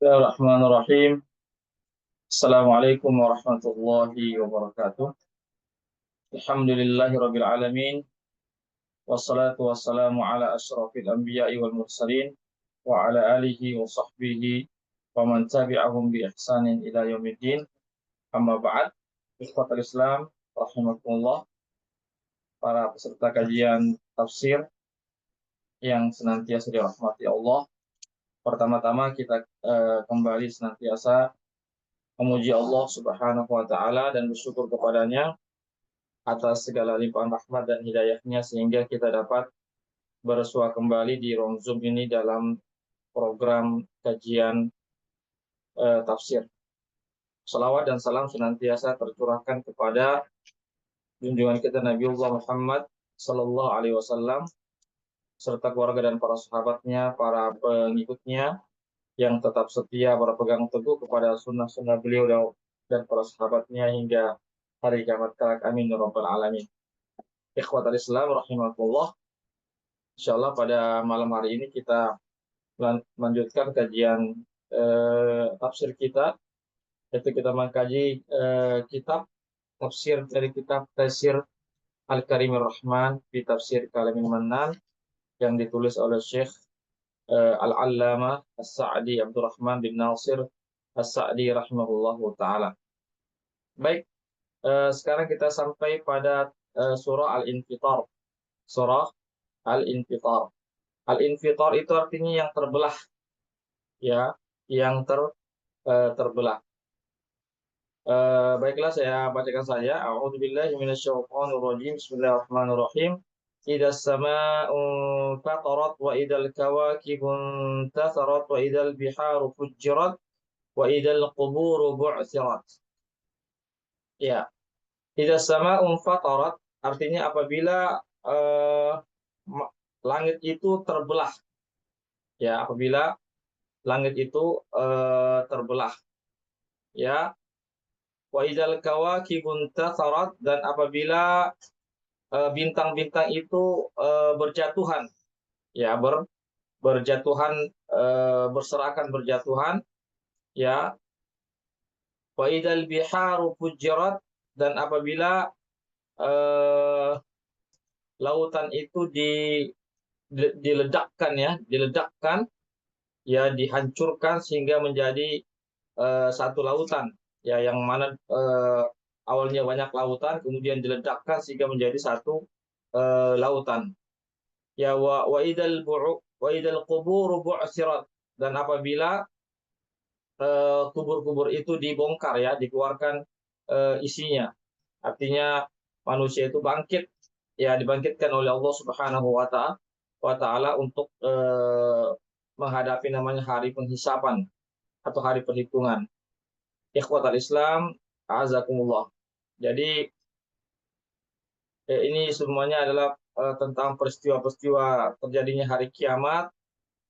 Bismillahirrahmanirrahim. Assalamualaikum warahmatullahi wabarakatuh. Alhamdulillahirabbil alamin. Wassalatu wassalamu ala asyrafil anbiya'i wal mursalin wa ala alihi wa sahbihi wa man tabi'ahum bi ihsanin ila yaumiddin. Amma ba'd. Ikhwatal Islam rahimakumullah, para peserta kajian tafsir yang senantiasa dirahmati Allah. Pertama-tama kita kembali senantiasa memuji Allah Subhanahu wa taala dan bersyukur kepadanya atas segala limpahan rahmat dan hidayahnya sehingga kita dapat bersua kembali di ruang Zoom ini dalam program kajian tafsir. Salawat dan salam senantiasa tercurahkan kepada junjungan kita Nabiullah Muhammad Sallallahu Alaihi Wasallam serta keluarga dan para sahabatnya, para pengikutnya yang tetap setia berpegang teguh kepada sunnah-sunnah beliau dan para sahabatnya hingga hari kiamat kelak. Amin ya rabbal alamin. Ikhwatal Islam rahimakumullah. Insyaallah pada malam hari ini kita melanjutkan kajian tafsir kita, yaitu kita mengkaji kitab tafsir dari kitab Tafsir Al-Karimur Rahman di Tafsir Kalamil Mannan yang ditulis oleh Syekh Al-Allamah As-Sa'di Abdurrahman bin Nasir As-Sa'di rahimahullahu taala. Baik, sekarang kita sampai pada surah Al-Infitar. Surah Al-Infitar. Al-Infitar itu artinya yang terbelah, ya, yang terbelah. Baiklah, saya bacakan saja. A'udzubillahi minasyaitonirrajim. Bismillahirrahmanirrahim. Idzas samaa'u fatarat wa idzal kawakibu intatharat wa idzal biharu fujjirat wa idzal quburu bu'thirat. Ya. Idzas samaa'u fatarat artinya apabila langit itu terbelah. Ya, apabila langit itu terbelah. Ya. Wa idzal kawakibu intatharat, dan apabila bintang-bintang itu berjatuhan, ya, berjatuhan, berserakan berjatuhan, ya. Wa idzal biharu fujirat, dan apabila lautan itu diledakkan, ya, dihancurkan sehingga menjadi satu lautan, ya, yang mana awalnya banyak lautan kemudian diledakkan sehingga menjadi satu lautan. Ya, wa idal quburu bu'sirat, dan apabila kubur-kubur itu dibongkar, ya, dikeluarkan isinya. Artinya manusia itu bangkit, ya, dibangkitkan oleh Allah Subhanahu wa taala untuk menghadapi namanya hari penghisapan atau hari perhitungan. Ikhwatal Islam, azakumullah. Jadi ini semuanya adalah tentang peristiwa-peristiwa terjadinya hari kiamat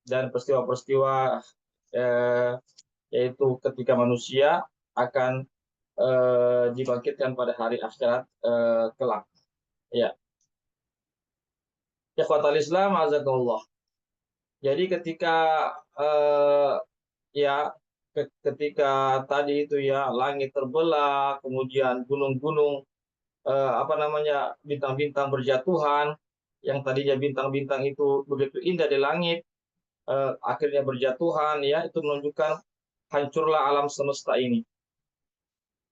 dan peristiwa-peristiwa yaitu ketika manusia akan dibangkitkan pada hari akhirat kelak. Ya. Ikhwatal Islam, azakumullah. Jadi ketika ya, ketika tadi itu, ya, langit terbelah, kemudian gunung-gunung bintang-bintang berjatuhan, yang tadinya bintang-bintang itu begitu indah di langit, akhirnya berjatuhan, ya, itu menunjukkan hancurlah alam semesta ini.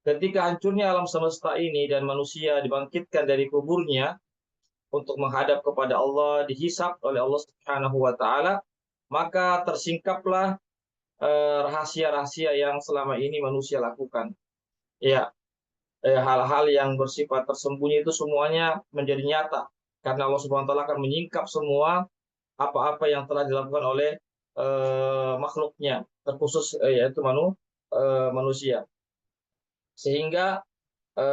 Ketika hancurnya alam semesta ini dan manusia dibangkitkan dari kuburnya untuk menghadap kepada Allah, dihisab oleh Allah Subhanahu wa taala, maka tersingkaplah rahasia-rahasia yang selama ini manusia lakukan. Ya, hal-hal yang bersifat tersembunyi itu semuanya menjadi nyata karena Allah Subhanahu wa taala akan menyingkap semua apa-apa yang telah dilakukan oleh makhluknya, terkhusus yaitu manusia. Sehingga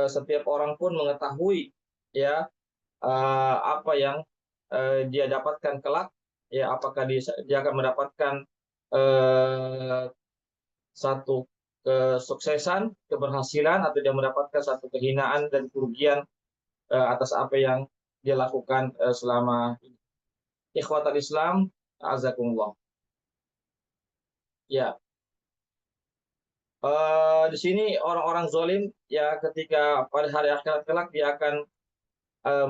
setiap orang pun mengetahui, ya, apa yang dia dapatkan kelak, ya, apakah dia akan mendapatkan satu kesuksesan, keberhasilan, atau dia mendapatkan satu kehinaan dan kerugian atas apa yang dia lakukan selama ini. Ikhwatal Islam, azakumullah. Ya, Di sini orang-orang zalim ya ketika pada hari akhirat kelak dia akan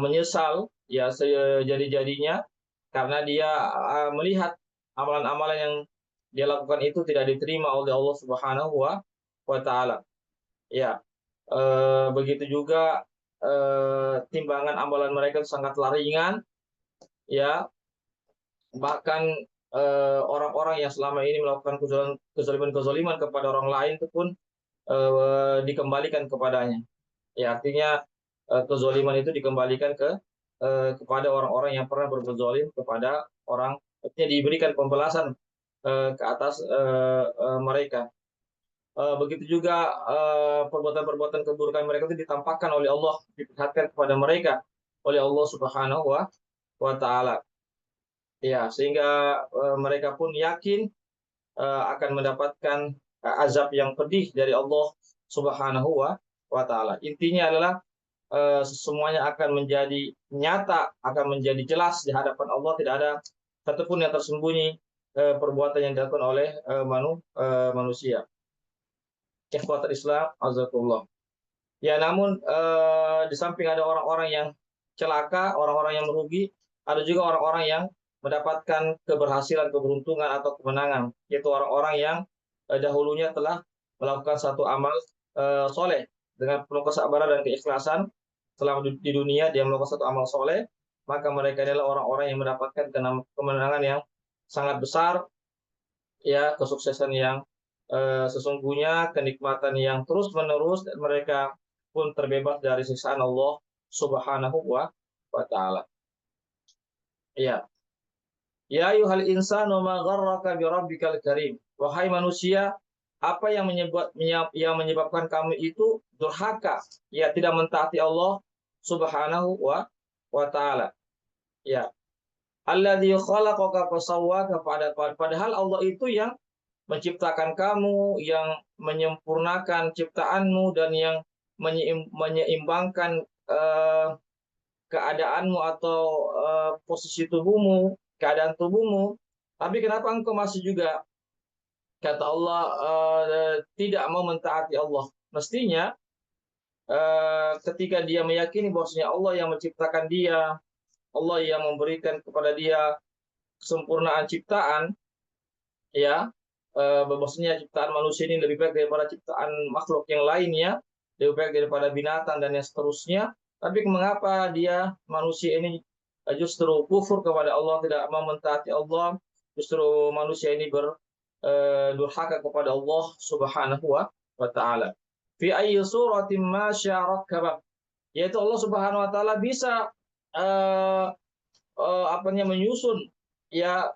menyesal ya sejadi-jadinya karena dia melihat amalan-amalan yang dia lakukan itu tidak diterima oleh Allah Subhanahu wa taala. Ya, begitu juga timbangan amalan mereka sangatlah ringan ya, bahkan orang-orang yang selama ini melakukan kezaliman kepada orang lain itu pun dikembalikan kepadanya. Ya, artinya kezaliman itu dikembalikan kepada orang-orang yang pernah berbuat zalim kepada orang, artinya diberikan pembalasan ke atas mereka. Begitu juga perbuatan-perbuatan keburukan mereka itu ditampakkan oleh Allah, diperlihatkan kepada mereka oleh Allah Subhanahu wa taala. Ya, sehingga mereka pun yakin akan mendapatkan azab yang pedih dari Allah Subhanahu wa taala. Intinya adalah semuanya akan menjadi nyata, akan menjadi jelas di hadapan Allah, tidak ada satupun yang tersembunyi perbuatan yang dilakukan oleh manusia. Ikhwatul Islam, azakullah. Ya, namun di samping ada orang-orang yang celaka, orang-orang yang merugi, ada juga orang-orang yang mendapatkan keberhasilan, keberuntungan atau kemenangan, yaitu orang-orang yang dahulunya telah melakukan satu amal soleh dengan penuh kesabaran dan keikhlasan selama di dunia dia melakukan satu amal soleh, maka mereka adalah orang-orang yang mendapatkan kemenangan yang sangat besar, ya kesuksesan yang sesungguhnya, kenikmatan yang terus-menerus, dan mereka pun terbebas dari siksaan Allah Subhanahu wa taala. Ya. Ya ayyuhal insanu ma gharraka bi rabbikal karim. Wahai manusia, apa yang menyebabkan kamu itu durhaka, ya tidak mentaati Allah Subhanahu wa taala. Ya. Alladzi khalaqaka fasawwaka, padahal Allah itu yang menciptakan kamu, yang menyempurnakan ciptaanmu, dan yang menyeimbangkan keadaanmu atau posisi tubuhmu, keadaan tubuhmu. Tapi kenapa engkau masih juga, kata Allah, tidak mau mentaati Allah? Mestinya ketika dia meyakini bahwasanya Allah yang menciptakan dia, Allah yang memberikan kepada dia kesempurnaan ciptaan, ya, bahwasanya ciptaan manusia ini lebih baik daripada ciptaan makhluk yang lainnya, lebih baik daripada binatang dan yang seterusnya. Tapi mengapa dia manusia ini justru kufur kepada Allah, tidak mau mentaati Allah, justru manusia ini berdurhaka kepada Allah Subhanahu wa taala. Fi ayyi suratin ma syarakkaba, yaitu Allah Subhanahu wa taala bisa menyusun ya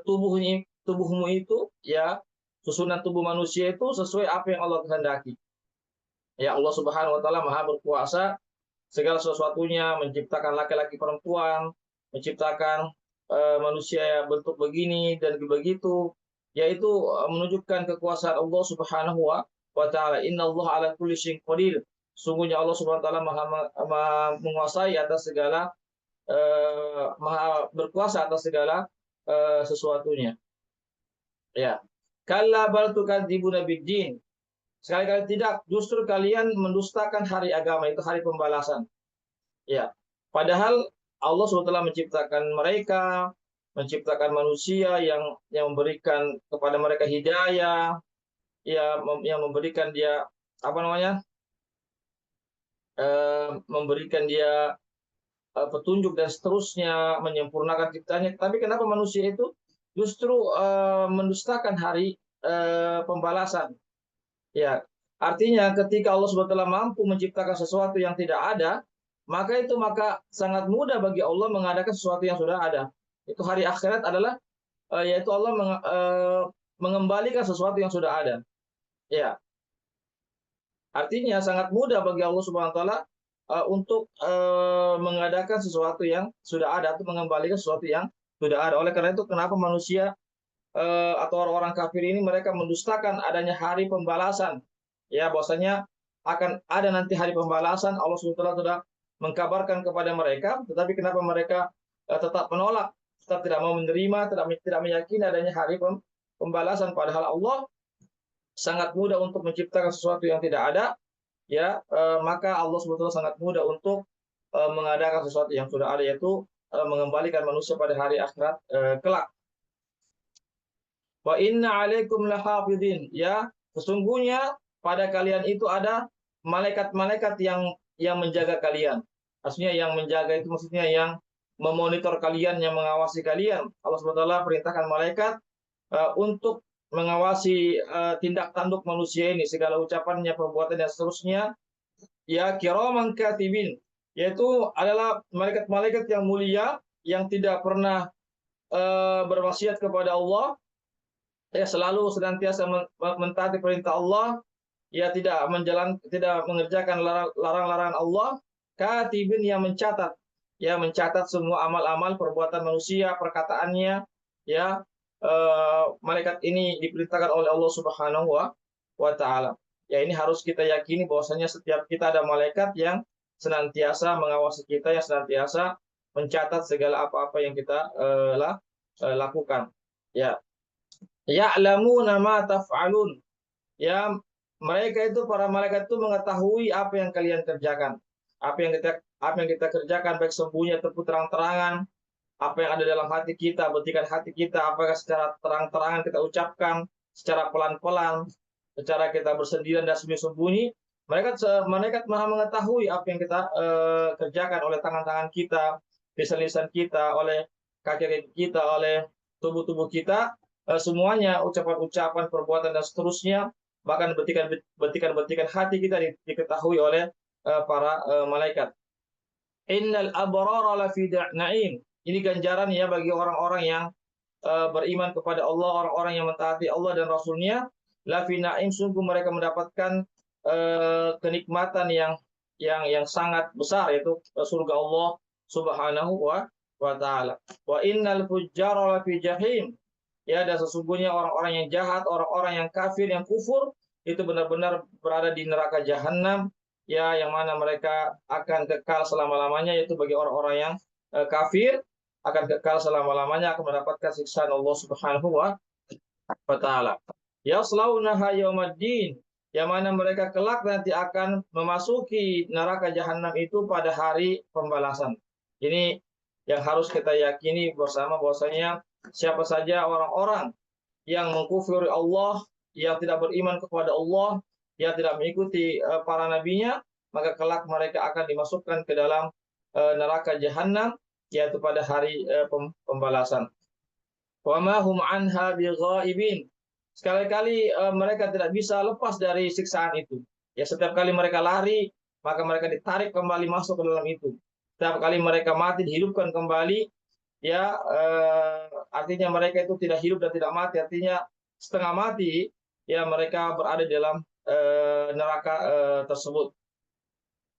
tubuhmu itu, ya susunan tubuh manusia itu sesuai apa yang Allah kehendaki. Ya, Allah Subhanahu wa taala Maha berkuasa, segala sesuatunya, menciptakan laki-laki perempuan, menciptakan manusia bentuk begini dan begitu, yaitu menunjukkan kekuasaan Allah Subhanahu wa taala. Innallaha ala kulli syai'in qadir. Sungguhnya Allah Subhanahu wa taala maha menguasai atas segala, maha berkuasa atas segala sesuatunya. Ya. Kalla bal tukadzibuna biddin. Sekali-kali tidak, justru kalian mendustakan hari agama, itu hari pembalasan. Ya. Padahal Allah SWT menciptakan mereka, menciptakan manusia yang memberikan kepada mereka hidayah, ya, yang memberikan dia apa namanya? Memberikan dia petunjuk dan seterusnya, menyempurnakan ciptanya. Tapi kenapa manusia itu justru mendustakan hari pembalasan? Ya, artinya ketika Allah SWT mampu menciptakan sesuatu yang tidak ada, maka sangat mudah bagi Allah mengadakan sesuatu yang sudah ada. Itu hari akhirat adalah yaitu Allah mengembalikan sesuatu yang sudah ada. Ya, artinya sangat mudah bagi Allah Subhanahu wa taala untuk mengadakan sesuatu yang sudah ada, atau mengembalikan sesuatu yang sudah ada. Oleh karena itu, kenapa manusia atau orang-orang kafir ini mereka mendustakan adanya hari pembalasan, ya, bahwasanya akan ada nanti hari pembalasan. Allah SWT sudah mengkabarkan kepada mereka, tetapi kenapa mereka tetap menolak, tetap tidak mau menerima, tidak meyakini adanya hari pembalasan, padahal Allah sangat mudah untuk menciptakan sesuatu yang tidak ada, ya maka Allah SWT sangat mudah untuk mengadakan sesuatu yang sudah ada, yaitu mengembalikan manusia pada hari akhirat kelak. Wa inna alaikum lahafidhin, ya sesungguhnya pada kalian itu ada malaikat-malaikat yang menjaga kalian. Maksudnya yang menjaga itu maksudnya yang memonitor kalian, yang mengawasi kalian. Allah SWT perintahkan malaikat untuk mengawasi tindak tanduk manusia ini, segala ucapannya, perbuatan dan seterusnya. Ya, kiraman katibin, yaitu adalah malaikat-malaikat yang mulia yang tidak pernah berwasiat kepada Allah, ya selalu senantiasa mentaati perintah Allah, ya tidak mengerjakan larang-larangan Allah. Katibin, yang mencatat, ya mencatat semua amal-amal perbuatan manusia, perkataannya, ya malaikat ini diperintahkan oleh Allah Subhanahu wa taala. Ya ini harus kita yakini bahwasanya setiap kita ada malaikat yang senantiasa mengawasi kita, yang senantiasa mencatat segala apa-apa yang kita lakukan. Ya, ya'lamuna ma taf'alun. Ya, mereka itu, para malaikat itu mengetahui apa yang kalian kerjakan. Apa yang kita kerjakan, baik sembunyi ataupun terang-terangan. Apa yang ada dalam hati kita, betikan hati kita, apakah secara terang-terangan kita ucapkan, secara pelan-pelan, secara kita bersendirian dan sembunyi-sembunyi. Malaikat maha mengetahui apa yang kita kerjakan oleh tangan-tangan kita, lisan-lisan kita, oleh kaki kita, oleh tubuh-tubuh kita, semuanya, ucapan-ucapan, perbuatan dan seterusnya, bahkan betikan-betikan hati kita diketahui oleh para malaikat. Innal abrara lafi na'im. Ini ganjaran ya bagi orang-orang yang beriman kepada Allah, orang-orang yang mentaati Allah dan Rasul-Nya. Lafi na'im, sungguh mereka mendapatkan kenikmatan yang sangat besar, yaitu surga Allah Subhanahu wa taala. Wa innal fujjara lafi jahim. Ya, dan sesungguhnya orang-orang yang jahat, orang-orang yang kafir, yang kufur, itu benar-benar berada di neraka jahanam, ya yang mana mereka akan kekal selama-lamanya, yaitu bagi orang-orang yang kafir akan kekal selama-lamanya, akan mendapatkan siksaan Allah Subhanahu wa taala. Yaslaunaha yaumaddin, yang mana mereka kelak nanti akan memasuki neraka jahanam itu pada hari pembalasan. Ini yang harus kita yakini bersama, bahwasanya siapa saja orang-orang yang mengkufuri Allah, yang tidak beriman kepada Allah, yang tidak mengikuti para nabinya, maka kelak mereka akan dimasukkan ke dalam neraka jahanam, yaitu pada hari pembalasan. Wa ma hum anha bighaibin. Sekali-kali mereka tidak bisa lepas dari siksaan itu. Ya, setiap kali mereka lari, maka mereka ditarik kembali masuk ke dalam itu. Setiap kali mereka mati, dihidupkan kembali. Ya, artinya mereka itu tidak hidup dan tidak mati, artinya setengah mati, ya mereka berada di dalam neraka tersebut.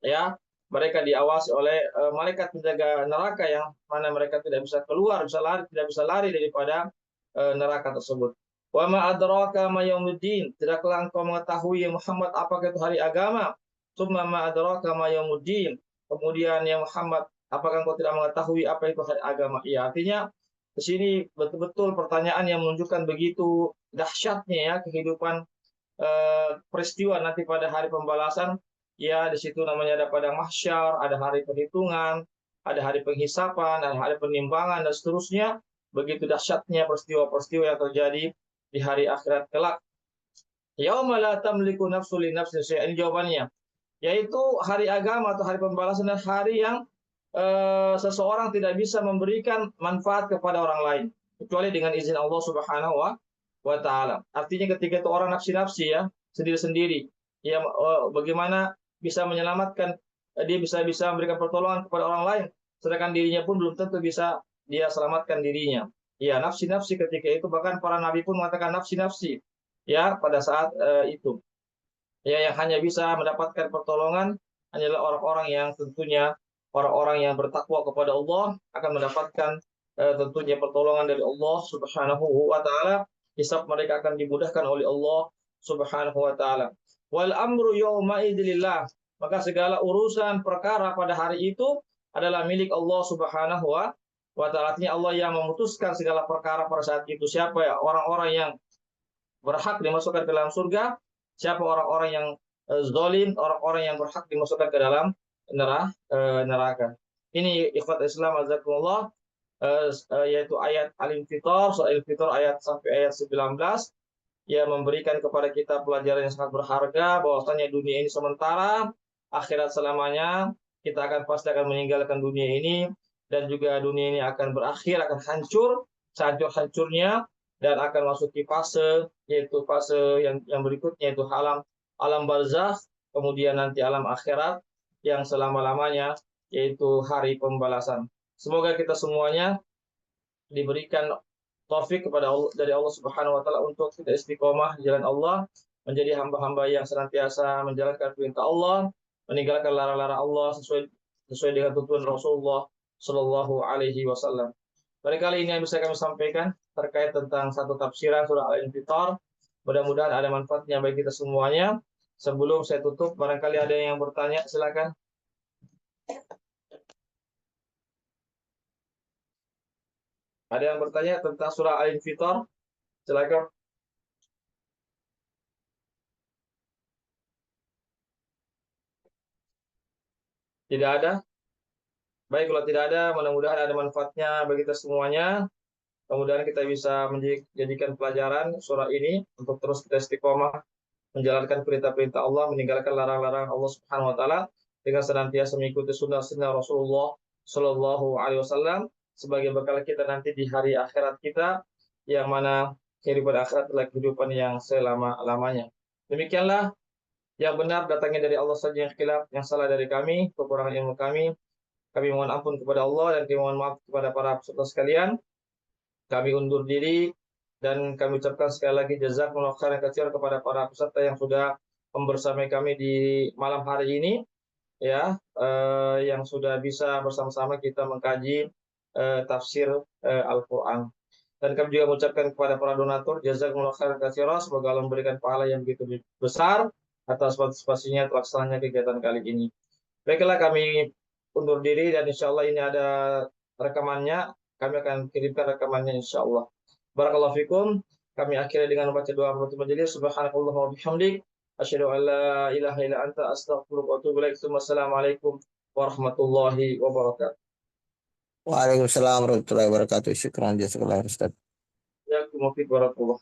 Ya, mereka diawasi oleh malaikat penjaga neraka, yang mana mereka tidak bisa keluar, tidak bisa lari daripada neraka tersebut. Wa ma adraka ma yaumuddin, tidaklah engkau mengetahui ya Muhammad apakah itu hari agama. Tsumma ma adraka ma yaumuddin, kemudian ya Muhammad, apakah engkau tidak mengetahui apa itu hari agama? Iya, artinya di sini betul-betul pertanyaan yang menunjukkan begitu dahsyatnya ya kehidupan peristiwa nanti pada hari pembalasan. Ya, di situ namanya ada padang mahsyar, ada hari perhitungan, ada hari penghisapan, ada hari penimbangan dan seterusnya. Begitu dahsyatnya peristiwa-peristiwa yang terjadi di hari akhirat kelak. Yauma la tamliku nafsun li nafsin syai'an, ini jawabannya. Yaitu hari agama atau hari pembalasan, dan hari yang seseorang tidak bisa memberikan manfaat kepada orang lain kecuali dengan izin Allah Subhanahu wa taala. Artinya ketika itu orang nafsi-nafsi, ya, sendiri-sendiri, ya bagaimana bisa menyelamatkan, dia bisa memberikan pertolongan kepada orang lain, sedangkan dirinya pun belum tentu bisa dia selamatkan dirinya. Ya, nafsi-nafsi ketika itu, bahkan para nabi pun mengatakan nafsi-nafsi, ya pada saat itu. Ya, yang hanya bisa mendapatkan pertolongan hanyalah orang-orang yang tentunya orang-orang yang bertakwa kepada Allah, akan mendapatkan tentunya pertolongan dari Allah Subhanahu wa taala. Hisab mereka akan dimudahkan oleh Allah Subhanahu wa taala. Wal amru yauma idzillah, maka segala urusan perkara pada hari itu adalah milik Allah Subhanahu wa taala. Artinya Allah yang memutuskan segala perkara pada saat itu. Siapa ya orang-orang yang berhak dimasukkan ke dalam surga, siapa orang-orang yang zalim, orang-orang yang berhak dimasukkan ke dalam neraka. Ini ikhwat Islam azakumullah, yaitu ayat Al-Infitar, surah Al-Infitar ayat sampai ayat 19, ya memberikan kepada kita pelajaran yang sangat berharga bahwasanya dunia ini sementara, akhirat selamanya. Kita pasti akan meninggalkan dunia ini, dan juga dunia ini akan berakhir, akan hancur, sehancur-hancurnya, dan akan masuki fase, yaitu fase yang berikutnya, yaitu alam barzakh, kemudian nanti alam akhirat yang selama-lamanya, yaitu hari pembalasan. Semoga kita semuanya diberikan taufik kepada Allah, dari Allah Subhanahu wa taala, untuk kita istiqomah di jalan Allah, menjadi hamba-hamba yang senantiasa menjalankan perintah Allah, meninggalkan larang-larang Allah sesuai dengan tuntunan Rasulullah Shallallahu alaihi wasallam. Barangkali ini yang bisa kami sampaikan terkait tentang satu tafsiran surah Al-Infitar. Mudah-mudahan ada manfaatnya bagi kita semuanya. Sebelum saya tutup, barangkali ada yang bertanya, silakan. Ada yang bertanya tentang surah Al-Infitar? Silakan. Tidak ada? Baik, kalau tidak ada, mudah-mudahan ada manfaatnya bagi kita semuanya. Kemudian kita bisa menjadikan pelajaran surah ini untuk terus kita istiqomah menjalankan perintah-perintah Allah, meninggalkan larang-larang Allah Subhanahu wa taala, dengan senantiasa mengikuti sunnah-sunnah Rasulullah Shallallahu alaihi wasallam sebagai bekal kita nanti di hari akhirat kita, yang mana kehidupan akhirat adalah kehidupan yang selama-lamanya. Demikianlah yang benar datangnya dari Allah saja, yang khilaf, yang salah dari kami, kekurangan ilmu kami. Kami mohon ampun kepada Allah, dan kami mohon maaf kepada para peserta sekalian. Kami undur diri, dan kami ucapkan sekali lagi jazakumullah khairan katsiran kepada para peserta yang sudah membersamai kami di malam hari ini, ya, yang sudah bisa bersama-sama kita mengkaji tafsir Al-Quran. Dan kami juga mengucapkan kepada para donatur jazakumullah khairan katsiran, semoga Allah memberikan pahala yang begitu besar atas partisipasinya terlaksananya kegiatan kali ini. Baiklah, kami undur diri, dan insya Allah ini ada rekamannya. Kami akan kirimkan rekamannya insya Allah. Barakallahu fikum. Kami akhiri dengan membaca doa penutup majelis. Subhanakallah wa bihamdik, asyhadu an la ilaha illa anta, astaghfiruka wa atubu ilaik. Wassalamualaikum warahmatullahi wabarakatuh. Waalaikumsalam warahmatullahi wabarakatuh. Syukran jazakallah Ustaz. Ya, kumufik barakallah.